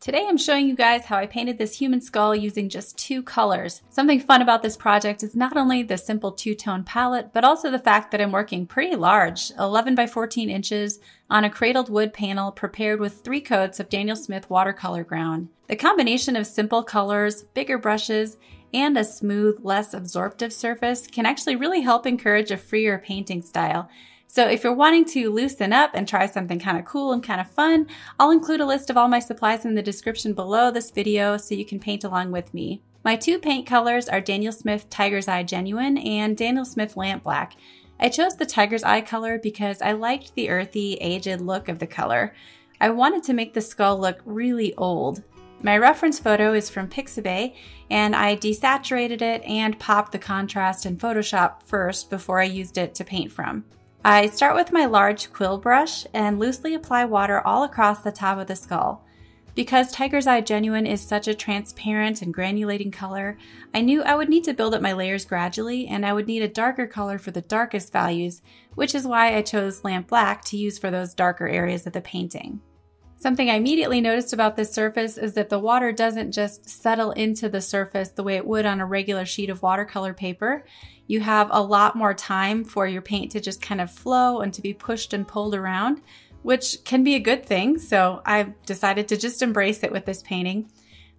Today I'm showing you guys how I painted this human skull using just 2 colors. Something fun about this project is not only the simple 2-tone palette, but also the fact that I'm working pretty large, 11 by 14 inches, on a cradled wood panel prepared with 3 coats of Daniel Smith watercolor ground. The combination of simple colors, bigger brushes, and a smooth, less absorptive surface can actually really help encourage a freer painting style. So if you're wanting to loosen up and try something kind of cool and kind of fun, I'll include a list of all my supplies in the description below this video so you can paint along with me. My 2 paint colors are Daniel Smith Tiger's Eye Genuine and Daniel Smith Lamp Black. I chose the Tiger's Eye color because I liked the earthy, aged look of the color. I wanted to make the skull look really old. My reference photo is from Pixabay, and I desaturated it and popped the contrast in Photoshop first before I used it to paint from. I start with my large quill brush and loosely apply water all across the top of the skull. Because Tiger's Eye Genuine is such a transparent and granulating color, I knew I would need to build up my layers gradually, and I would need a darker color for the darkest values, which is why I chose Lamp Black to use for those darker areas of the painting. Something I immediately noticed about this surface is that the water doesn't just settle into the surface the way it would on a regular sheet of watercolor paper. You have a lot more time for your paint to just kind of flow and to be pushed and pulled around, which can be a good thing, so I've decided to just embrace it with this painting.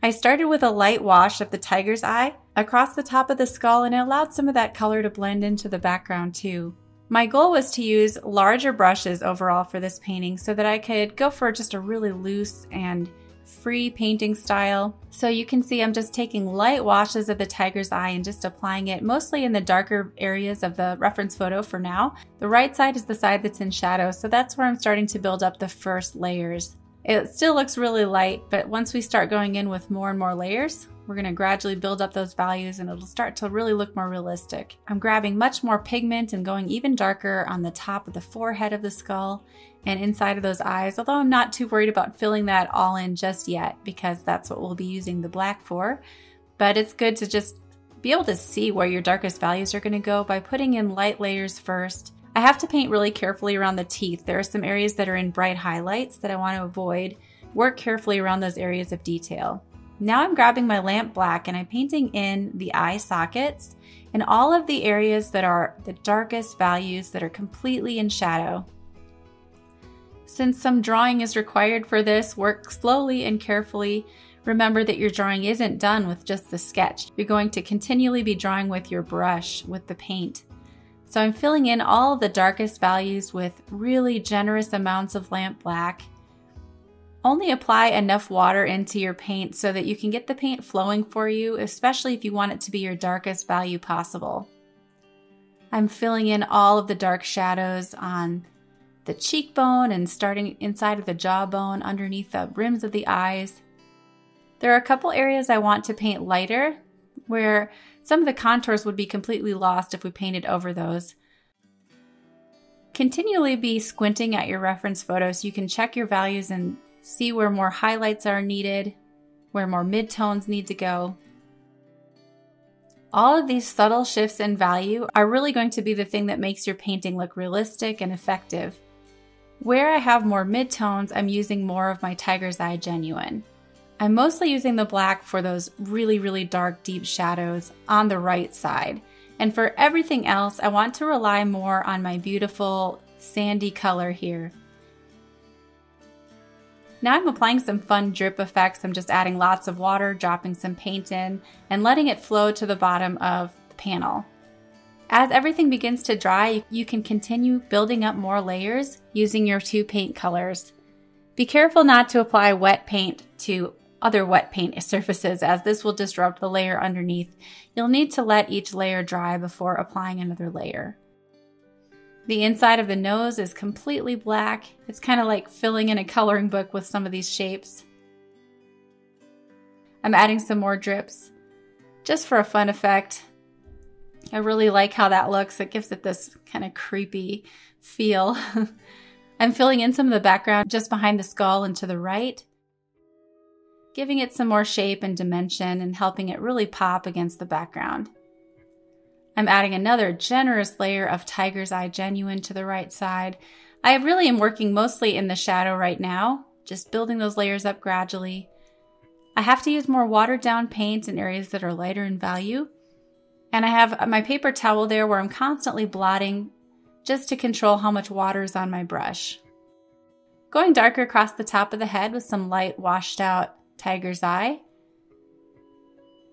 I started with a light wash of the tiger's eye across the top of the skull, and it allowed some of that color to blend into the background too. My goal was to use larger brushes overall for this painting so that I could go for just a really loose and free painting style. So you can see I'm just taking light washes of the tiger's eye and just applying it mostly in the darker areas of the reference photo for now. The right side is the side that's in shadow, so that's where I'm starting to build up the first layers. It still looks really light, but once we start going in with more and more layers, we're going to gradually build up those values and it'll start to really look more realistic. I'm grabbing much more pigment and going even darker on the top of the forehead of the skull and inside of those eyes, although I'm not too worried about filling that all in just yet because that's what we'll be using the black for. But it's good to just be able to see where your darkest values are going to go by putting in light layers first. I have to paint really carefully around the teeth. There are some areas that are in bright highlights that I want to avoid. Work carefully around those areas of detail. Now I'm grabbing my lamp black and I'm painting in the eye sockets and all of the areas that are the darkest values that are completely in shadow. Since some drawing is required for this, work slowly and carefully. Remember that your drawing isn't done with just the sketch. You're going to continually be drawing with your brush, with the paint. So I'm filling in all of the darkest values with really generous amounts of lamp black. Only apply enough water into your paint so that you can get the paint flowing for you, especially if you want it to be your darkest value possible. I'm filling in all of the dark shadows on the cheekbone and starting inside of the jawbone, underneath the rims of the eyes. There are a couple areas I want to paint lighter, where some of the contours would be completely lost if we painted over those. Continually be squinting at your reference photo so you can check your values and see where more highlights are needed, where more midtones need to go. All of these subtle shifts in value are really going to be the thing that makes your painting look realistic and effective. Where I have more midtones, I'm using more of my Tiger's Eye Genuine. I'm mostly using the black for those really, really dark, deep shadows on the right side. And for everything else, I want to rely more on my beautiful sandy color here. Now I'm applying some fun drip effects. I'm just adding lots of water, dropping some paint in, and letting it flow to the bottom of the panel. As everything begins to dry, you can continue building up more layers using your 2 paint colors. Be careful not to apply wet paint to other wet paint surfaces, as this will disrupt the layer underneath. You'll need to let each layer dry before applying another layer. The inside of the nose is completely black. It's kind of like filling in a coloring book with some of these shapes. I'm adding some more drips just for a fun effect. I really like how that looks. It gives it this kind of creepy feel. I'm filling in some of the background just behind the skull and to the right, giving it some more shape and dimension and helping it really pop against the background. I'm adding another generous layer of Tiger's Eye Genuine to the right side. I really am working mostly in the shadow right now, just building those layers up gradually. I have to use more watered down paint in areas that are lighter in value. And I have my paper towel there where I'm constantly blotting just to control how much water is on my brush. Going darker across the top of the head with some light washed out tiger's eye.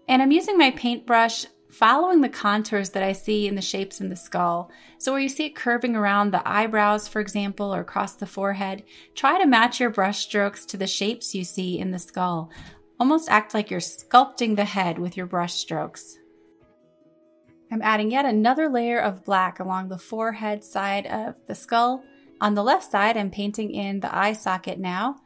And I'm using my paintbrush following the contours that I see in the shapes in the skull. So where you see it curving around the eyebrows, for example, or across the forehead, try to match your brush strokes to the shapes you see in the skull. Almost act like you're sculpting the head with your brush strokes. I'm adding yet another layer of black along the forehead side of the skull. On the left side, I'm painting in the eye socket now.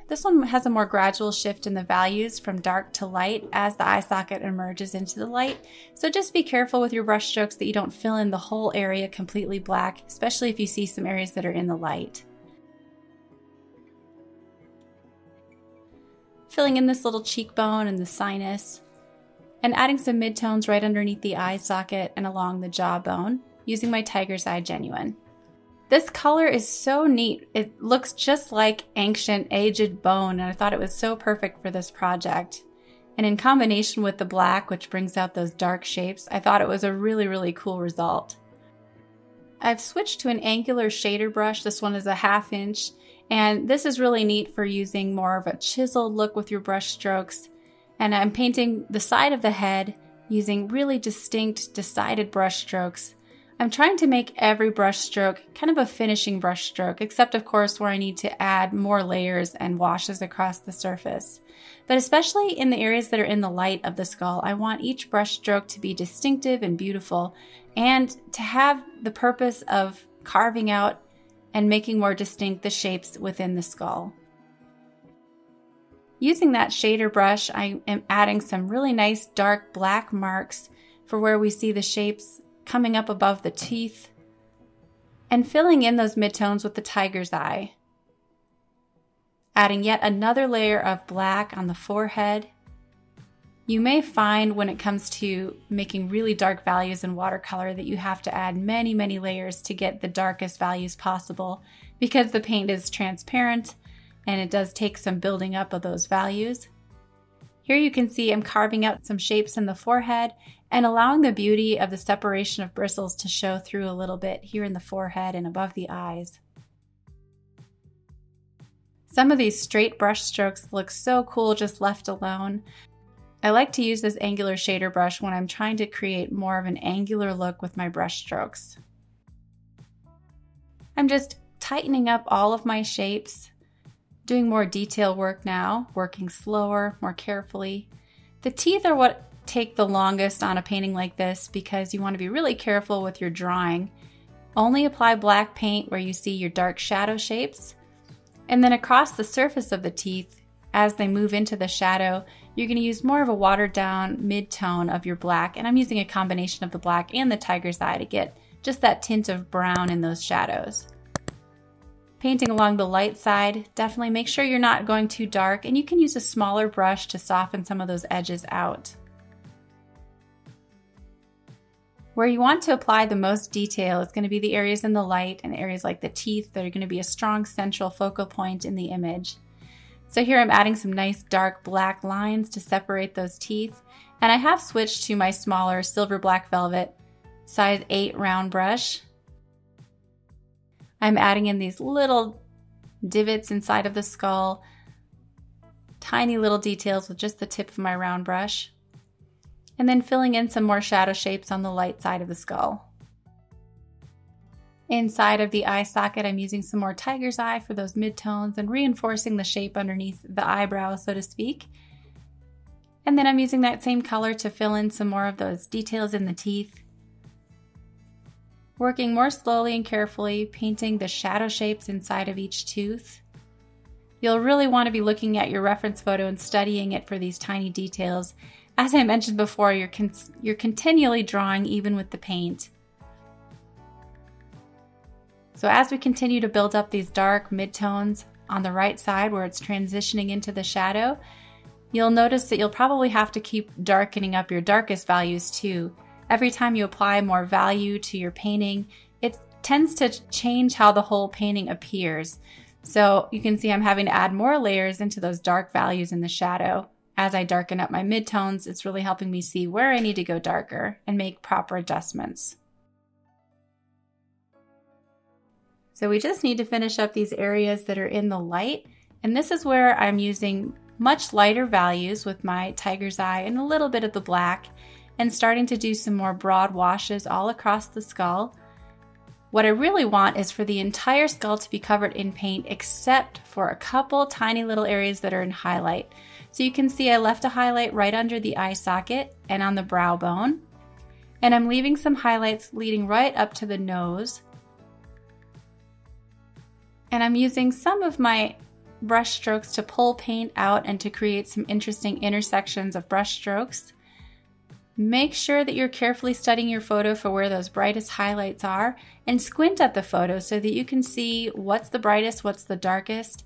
This one has a more gradual shift in the values from dark to light as the eye socket emerges into the light. So just be careful with your brush strokes that you don't fill in the whole area completely black, especially if you see some areas that are in the light. Filling in this little cheekbone and the sinus, and adding some midtones right underneath the eye socket and along the jawbone using my Tiger's Eye Genuine. This color is so neat. It looks just like ancient aged bone, and I thought it was so perfect for this project. And in combination with the black, which brings out those dark shapes, I thought it was a really, really cool result. I've switched to an angular shader brush. This one is a 1/2 inch, and this is really neat for using more of a chiseled look with your brush strokes. And I'm painting the side of the head using really distinct, decided brush strokes. I'm trying to make every brush stroke kind of a finishing brush stroke, except of course where I need to add more layers and washes across the surface. But especially in the areas that are in the light of the skull, I want each brush stroke to be distinctive and beautiful, and to have the purpose of carving out and making more distinct the shapes within the skull. Using that shader brush, I am adding some really nice dark black marks for where we see the shapes coming up above the teeth, and filling in those midtones with the tiger's eye. Adding yet another layer of black on the forehead. You may find when it comes to making really dark values in watercolor that you have to add many, many layers to get the darkest values possible, because the paint is transparent and it does take some building up of those values. Here you can see I'm carving out some shapes in the forehead and allowing the beauty of the separation of bristles to show through a little bit here in the forehead and above the eyes. Some of these straight brush strokes look so cool just left alone. I like to use this angular shader brush when I'm trying to create more of an angular look with my brush strokes. I'm just tightening up all of my shapes, doing more detail work now, working slower, more carefully. The teeth are what take the longest on a painting like this because you want to be really careful with your drawing. Only apply black paint where you see your dark shadow shapes, and then across the surface of the teeth, as they move into the shadow, you're going to use more of a watered down mid-tone of your black, and I'm using a combination of the black and the tiger's eye to get just that tint of brown in those shadows. Painting along the light side, definitely make sure you're not going too dark, and you can use a smaller brush to soften some of those edges out. Where you want to apply the most detail is going to be the areas in the light and areas like the teeth that are going to be a strong central focal point in the image. So here I'm adding some nice dark black lines to separate those teeth, and I have switched to my smaller silver black velvet size 8 round brush. I'm adding in these little divots inside of the skull, tiny little details with just the tip of my round brush, and then filling in some more shadow shapes on the light side of the skull. Inside of the eye socket, I'm using some more tiger's eye for those midtones and reinforcing the shape underneath the eyebrow, so to speak. And then I'm using that same color to fill in some more of those details in the teeth. Working more slowly and carefully, painting the shadow shapes inside of each tooth. You'll really want to be looking at your reference photo and studying it for these tiny details. As I mentioned before, you're continually drawing even with the paint. So as we continue to build up these dark midtones on the right side where it's transitioning into the shadow, you'll notice that you'll probably have to keep darkening up your darkest values too. Every time you apply more value to your painting, it tends to change how the whole painting appears. So you can see I'm having to add more layers into those dark values in the shadow. As I darken up my midtones, it's really helping me see where I need to go darker and make proper adjustments. So we just need to finish up these areas that are in the light. And this is where I'm using much lighter values with my tiger's eye and a little bit of the black, and starting to do some more broad washes all across the skull. What I really want is for the entire skull to be covered in paint except for a couple tiny little areas that are in highlight. So you can see I left a highlight right under the eye socket and on the brow bone. And I'm leaving some highlights leading right up to the nose. And I'm using some of my brush strokes to pull paint out and to create some interesting intersections of brush strokes. Make sure that you're carefully studying your photo for where those brightest highlights are, and squint at the photo so that you can see what's the brightest, what's the darkest.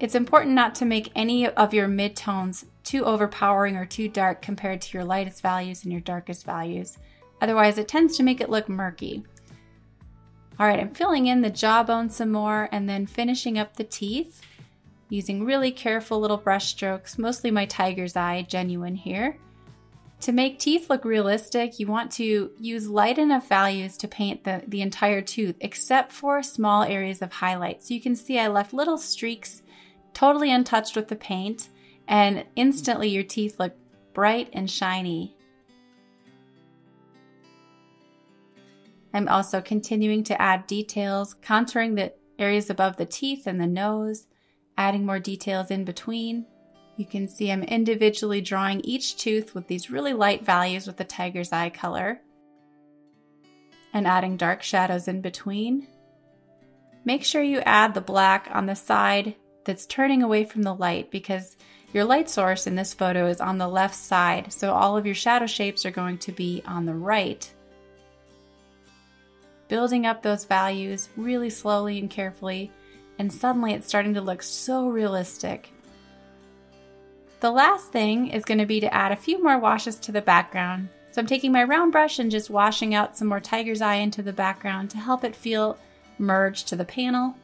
It's important not to make any of your midtones too overpowering or too dark compared to your lightest values and your darkest values. Otherwise, it tends to make it look murky. All right, I'm filling in the jawbone some more and then finishing up the teeth using really careful little brush strokes, mostly my tiger's eye genuine here. To make teeth look realistic, you want to use light enough values to paint the entire tooth, except for small areas of highlight. So you can see I left little streaks totally untouched with the paint, and instantly your teeth look bright and shiny. I'm also continuing to add details, contouring the areas above the teeth and the nose, adding more details in between. You can see I'm individually drawing each tooth with these really light values with the tiger's eye color, and adding dark shadows in between. Make sure you add the black on the side that's turning away from the light, because your light source in this photo is on the left side, so all of your shadow shapes are going to be on the right. Building up those values really slowly and carefully, and suddenly it's starting to look so realistic. The last thing is going to be to add a few more washes to the background. So I'm taking my round brush and just washing out some more tiger's eye into the background to help it feel merged to the panel,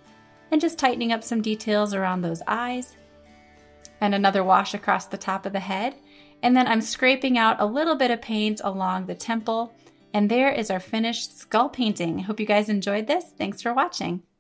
and just tightening up some details around those eyes. And another wash across the top of the head. And then I'm scraping out a little bit of paint along the temple. And there is our finished skull painting. Hope you guys enjoyed this. Thanks for watching.